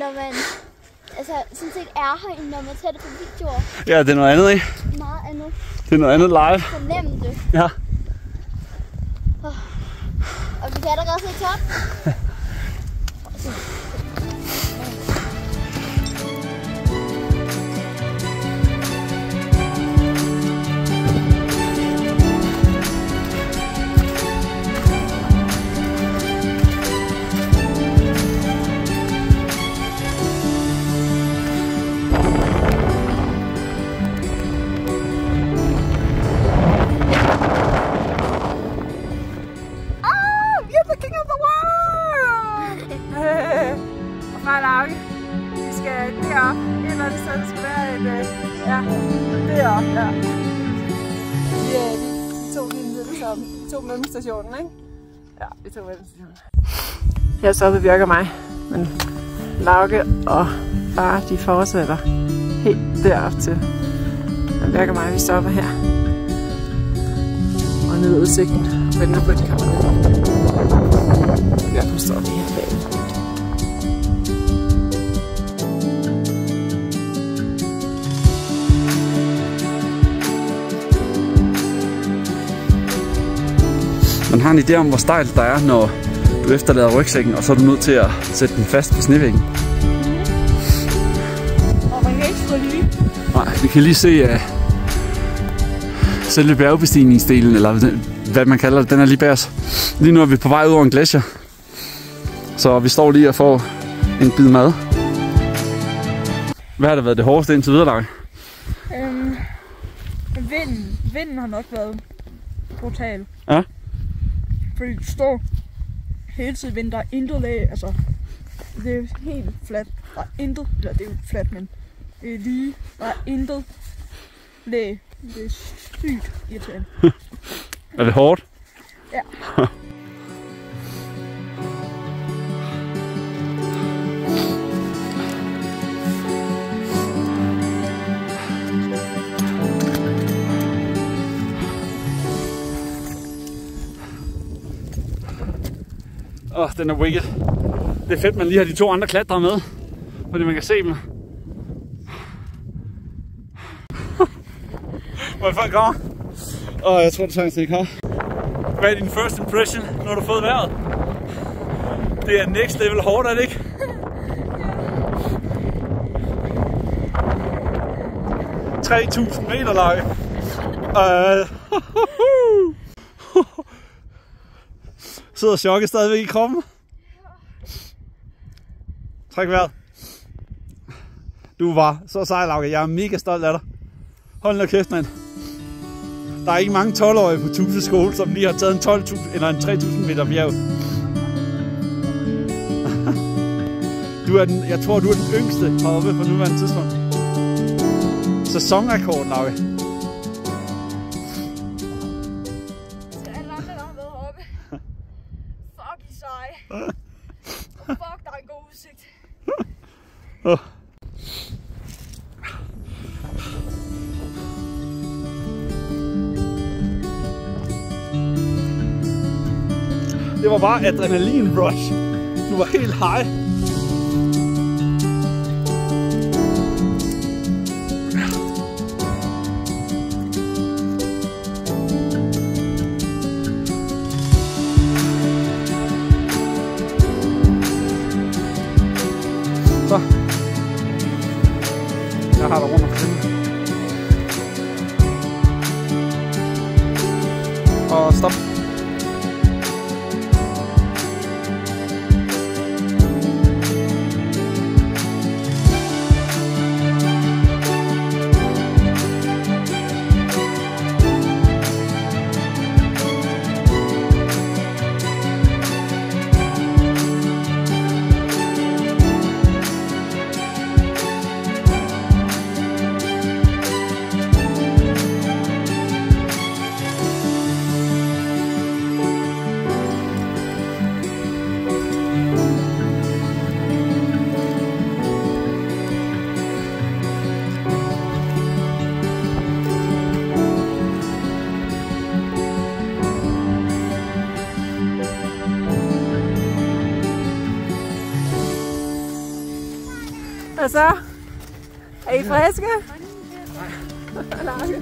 når man sådan set er her, når man tager det på videoer. Ja, det er noget andet, ikke? Meget andet. Det er noget andet live. Fornemme det. Ja. Og vi kan allerede se top. Vi skal derop. Et eller andet sted, der skal være et... ja, derop, ja. Vi tog lige ned sammen. Vi tog mellemstationen, ikke? Ja, vi tog mellemstationen. Her stoppede Bjørk og mig. Men Lauke og far, de fortsætter helt derop til. Men Bjørk og mig, vi stopper her. Og ned ud udsigten. Venter på, at de kommer ned. Bjørk står lige her bag. Man har en idé om, hvor stejlt der er, når du efterlader rygsækken, og så er du nødt til at sætte den fast på snevæggen. Og man kan ikke stå lige. Nej, vi kan lige se selve bjergbestigningsdelen, eller hvad man kalder det, den er lige bag os. Lige nu er vi på vej ud over en glacier, så vi står lige og får en bid mad. Hvad har der været det hårdeste indtil videre, Lauke? Vinden har nok været brutal. Ja. Fordi du står hele tiden i vinden, der er intet lag, altså det er helt fladt, der er intet, eller det er jo fladt, men det er lige, der er intet lag, det er sygt irriterende. Er det hårdt? Ja. Den er wicked. Det er fedt, man lige har de to andre klatrere med, fordi man kan se dem. Hvor folk kommer? Jeg tror, det sagtens ikke har. Hvad er din first impression, når du har fået vejret? Det er next level hårdt, er det ikke? Ja. 3000 meter, Lauke. Sidder chokket stadigvæk i kroppen. Træk vejret. Du var så sej, Lauke. Jeg er mega stolt af dig. Hold nu kæft, mand. Der er ikke mange 12-årige på Tuse skole, som lige har taget en 12.000 eller en 3.000 meter bjerg. Jeg tror, du er den yngste heroppe på nuværende tidspunkt. Sæsonrekord, Lauke. Fuck, der er en god udsigt. Det var bare adrenalin rush. Du var helt high. Så. Jeg har dig rundt om filmen. Og stop. Hvad så? Er I friske? Nej.